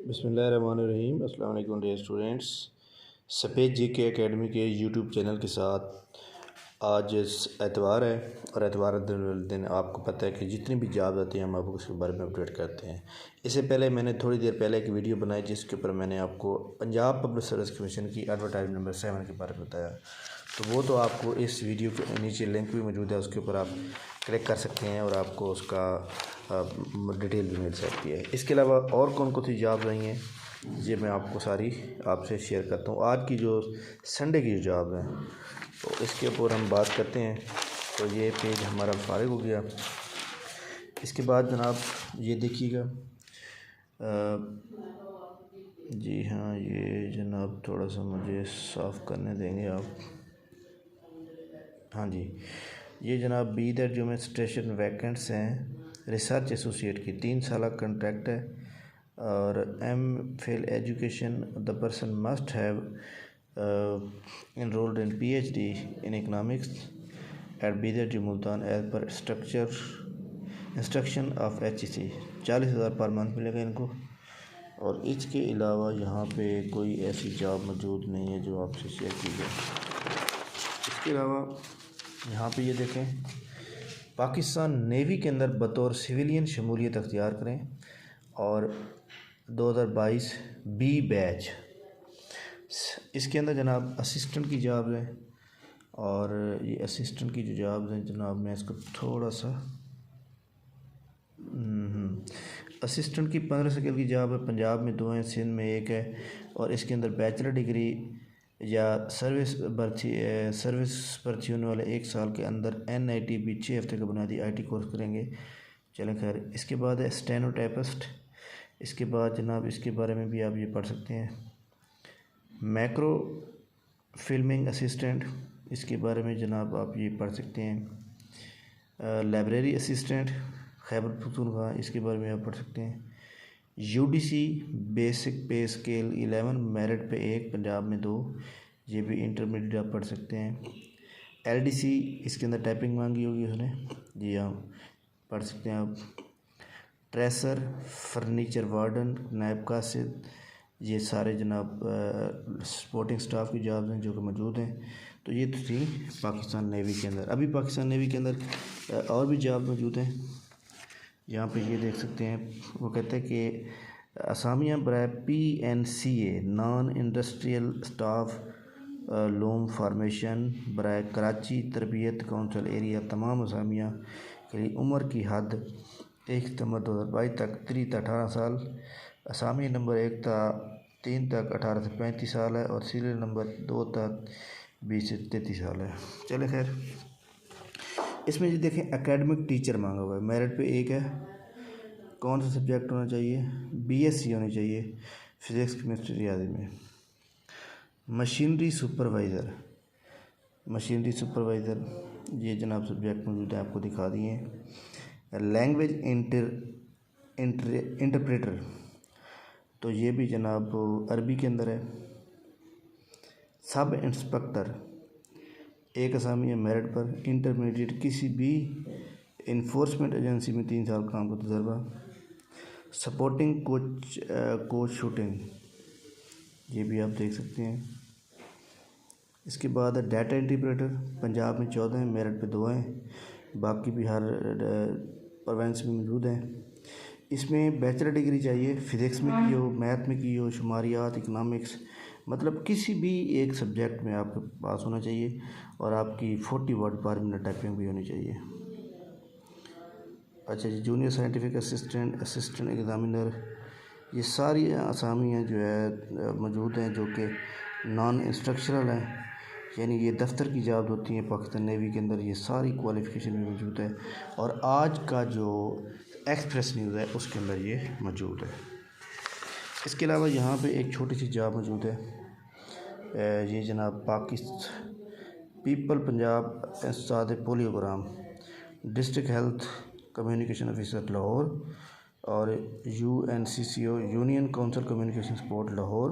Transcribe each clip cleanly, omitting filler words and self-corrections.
बिस्मिल्लाहिर्रहमानिर्रहीम। अस्सलाम वालेकुम डियर स्टूडेंट्स। सफ़ेद जीके एकेडमी के यूट्यूब चैनल के साथ आज एतवार है और एतवार दिन आपको पता है कि जितनी भी जॉब आती हैं हम आपको उसके बारे में अपडेट करते हैं। इससे पहले मैंने थोड़ी देर पहले एक वीडियो बनाई जिसके ऊपर मैंने आपको पंजाब पब्लिक सर्विस कमीशन की एडवर्टाइजमेंट नंबर 7 के बारे में बताया। तो वो तो आपको इस वीडियो के नीचे लिंक भी मौजूद है, उसके ऊपर आप क्लिक कर सकते हैं और आपको उसका डिटेल भी मिल सकती है। इसके अलावा और कौन कौन सी जॉब रही हैं ये मैं आपको सारी आपसे शेयर करता हूँ। आज की जो संडे की जो जॉब है तो इसके ऊपर हम बात करते हैं। तो ये पेज हमारा फारिग हो गया। इसके बाद जनाब ये देखिएगा, जी हाँ, ये जनाब थोड़ा सा मुझे साफ़ करने देंगे आप। हाँ जी, ये जनाब बी दैट जो में स्टेशन वैकेंट्स हैं रिसर्च एसोसिएट की 3 साल कंट्रैक्ट है और M.Phil education the person must have enrolled in PhD in economics at B that जो मुल्तान एज पर instruction of HEC। 40,000 per month मिलेगा इनको। और इसके अलावा यहाँ पे कोई ऐसी जॉब मौजूद नहीं है जो आपसे शेयर की जाए। इसके अलावा यहाँ पे ये देखें, पाकिस्तान नेवी के अंदर बतौर सिविलियन शमूलियत अख्तियार करें और 2022 बी बैच। इसके अंदर जनाब असिस्टेंट की जॉब है और ये असिस्टेंट की जो जॉब है जनाब मैं इसको थोड़ा सा असिस्टेंट की 15 स्किल की जॉब है। पंजाब में 2 हैं, सिंध में 1 है और इसके अंदर बैचलर डिग्री या सर्विस भर्ती होने वाले 1 साल के अंदर NITB 6 हफ्ते का बुनियादी IT कोर्स करेंगे। चलें खैर, इसके बाद है स्टेनोटाइपिस्ट। इसके बाद जनाब इसके बारे में भी आप ये पढ़ सकते हैं, मैक्रो फिल्मिंग असिस्टेंट, इसके बारे में जनाब आप ये पढ़ सकते हैं। लाइब्रेरी असिस्टेंट खैबर पख्तूनख्वा, इसके बारे में आप पढ़ सकते हैं। UDC बेसिक पे स्केल 11 मेरिट पे 1, पंजाब में 2, ये भी इंटरमीडिएट आप पढ़ सकते हैं। LDC इसके अंदर टाइपिंग मांगी होगी उसने, जी हाँ पढ़ सकते हैं आप। ट्रेसर, फर्नीचर वार्डन, नायब कासिद, ये सारे जनाब सपोर्टिंग स्टाफ की जॉब्स हैं जो कि मौजूद हैं। तो ये तो थी पाकिस्तान नेवी के अंदर। अभी पाकिस्तान नेवी के अंदर और भी जॉब मौजूद हैं। यहाँ पे ये देख सकते हैं, वो कहते हैं कि असामियाँ बराए PNCA non industrial staff loom formation बराए कराची तरबियत काउंसिल एरिया। तमाम असामियाँ के लिए उम्र की हद 1 सितंबर 2022 तक 3 से 18 साल, असामी नंबर 1 से 3 तक 18 से 35 साल है और सीरियल नंबर 2 तक 20 से 33 साल है। चले खैर, इसमें ये देखें एकेडमिक टीचर मांगा हुआ है, मेरिट पे 1 है। कौन सा सब्जेक्ट होना चाहिए? BSc होनी चाहिए फिज़िक्स केमिस्ट्री रियाजी में। मशीनरी सुपरवाइज़र ये जनाब सब्जेक्ट मौजूद है, आपको दिखा दिए। लैंग्वेज इंटरप्रेटर तो ये भी जनाब अरबी के अंदर है। सब इंस्पेक्टर 1 असामी है मेरिट पर। इंटरमीडिएट किसी भी इन्फोर्समेंट एजेंसी में 3 साल काम का तजर्बा। सपोर्टिंग कोच शूटिंग, ये भी आप देख सकते हैं। इसके बाद डाटा इंटरप्रेटर, पंजाब में 14 हैं, मेरिट पे 2 हैं, बाकी भी हर प्रोविंस में मौजूद हैं। इसमें बैचलर डिग्री चाहिए, फ़िज़िक्स में की हो, मैथ में की हो, शुमारियात, इकनॉमिक्स, मतलब किसी भी एक सब्जेक्ट में आपके पास होना चाहिए और आपकी 40 वर्ड पर मिनट टाइपिंग भी होनी चाहिए। अच्छा जी, जूनियर साइंटिफिक असिस्टेंट एग्ज़ामिनर, ये सारी असामियाँ जो है मौजूद हैं जो कि नॉन इंस्ट्रक्शनल हैं, यानी ये दफ्तर की जॉब होती हैं पाकिस्तान नेवी के अंदर। ये सारी क्वालिफ़िकेशन भी मौजूद है और आज का जो एक्सप्रेस न्यूज़ है उसके अंदर ये मौजूद है। इसके अलावा यहाँ पे एक छोटी सी जॉब मौजूद है, ये जनाब पीपल पंजाब इंस्टाद पोलियोग्राम district health communication officer Lahore और UNCCO union council communication support Lahore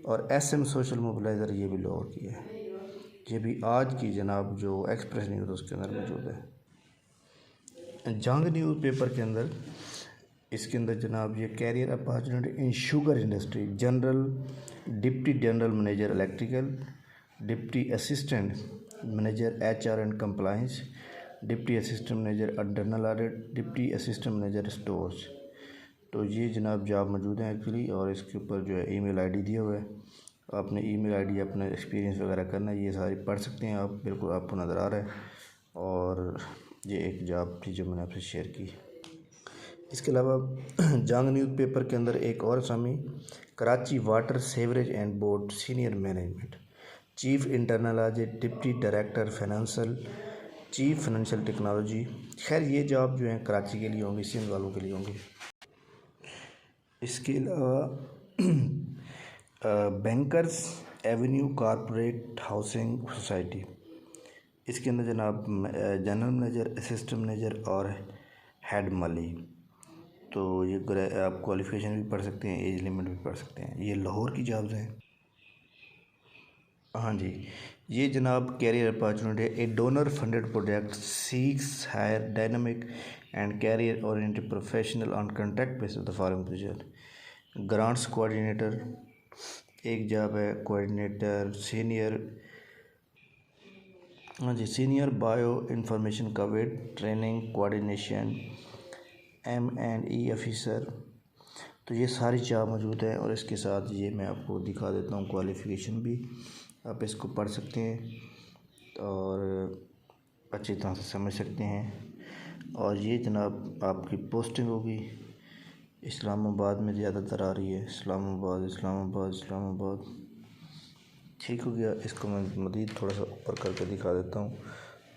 और SM सोशल मोबिलाइज़र, ये भी लाहौर की है। ये भी आज की जनाब जो एक्सप्रेस न्यूज़ उसके अंदर मौजूद है। जंग न्यूज़ पेपर के अंदर इसके अंदर जनाब ये career opportunity in sugar industry, general deputy general manager electrical, deputy assistant manager HR and compliance, deputy assistant manager internal audit, deputy assistant manager stores. तो ये जनाब जॉब मौजूद है एक्चुअली, और इसके ऊपर जो है ईमेल आईडी दिया हुआ है। आपने ईमेल आईडी अपना एक्सपीरियंस वगैरह करना है, ये सारी पढ़ सकते हैं आप, बिल्कुल आपको नज़र आ रहा है। और ये एक जॉब थी जो मैंने आपसे शेयर की। इसके अलावा जंग न्यूज़पेपर के अंदर एक और असामी, Karachi water sewerage and board senior management, chief internal audit, deputy director financial, chief financial technology. खैर ये जॉब जो है कराची के लिए होंगी, सिंध वालों के लिए होंगी। इसके अलावा bankers Avenue corporate housing society, इसके अंदर जनाब जनरल मैनेजर, असिस्टेंट मैनेजर और हेड माली। तो ये आप क्वालिफ़िकेशन भी पढ़ सकते हैं, एज लिमिट भी पढ़ सकते हैं। ये लाहौर की जॉब्स हैं। हाँ जी, ये जनाब career opportunity, a donor funded project seeks hire dynamic and career oriented professional on contract basis the following position. Grants coordinator एक जॉब है, कोऑर्डिनेटर सीनियर, हाँ जी, senior bio information coverage training coordination, M&E officer. तो ये सारी job मौजूद है, और इसके साथ ये मैं आपको दिखा देता हूँ क्वालिफ़िकेशन भी, आप इसको पढ़ सकते हैं और अच्छी तरह से समझ सकते हैं। और ये जनाब आपकी पोस्टिंग होगी, इस्लामाबाद में ज़्यादातर आ रही है, इस्लामाबाद इस्लामाबाद इस्लामाबाद। ठीक हो गया, इसको मैं मज़ीद थोड़ा सा ऊपर करके दिखा देता हूँ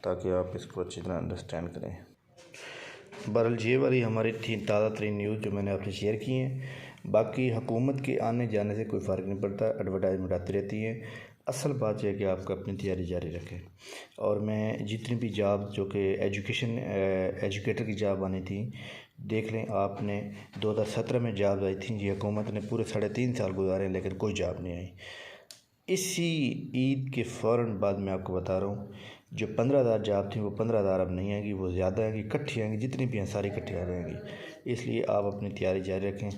ताकि आप इसको अच्छी तरह अंडरस्टैंड करें। बहरहाल ये वाली हमारी थी ताज़ा तरीन न्यूज़ जो मैंने आपसे शेयर की हैं। बाकी हुकूमत के आने जाने से कोई फ़र्क नहीं पड़ता, एडवर्टाइजमेंट आती रहती है। असल बात यह है कि आपको अपनी तैयारी जारी रखें। और मैं जितनी भी जॉब जो कि एजुकेटर की जॉब आनी थी, देख लें आपने 2017 में जॉब आई थी, ये हुकूमत ने पूरे 3.5 साल गुजारे लेकिन कोई जॉब नहीं आई। इसी ईद के फ़ौरन बाद मैं आपको बता रहा हूँ, जो 15,000 जॉब थी वो 15,000 अब नहीं आएंगी, वो ज़्यादा आएंगी, इकट्ठी आएंगी, जितनी भी हैं सारी इकट्ठी आ जाएंगी। इसलिए आप अपनी तैयारी जारी रखें,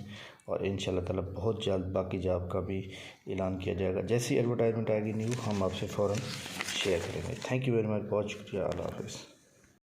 और इंशाल्लाह ताला बहुत जल्द बाकी जॉब का भी ऐलान किया जाएगा। जैसी एडवर्टाइजमेंट आएगी न्यू, हम आपसे फ़ौरन शेयर करेंगे। थैंक यू वेरी मच, बहुत शुक्रिया, अल्लाह हाफ़िज़।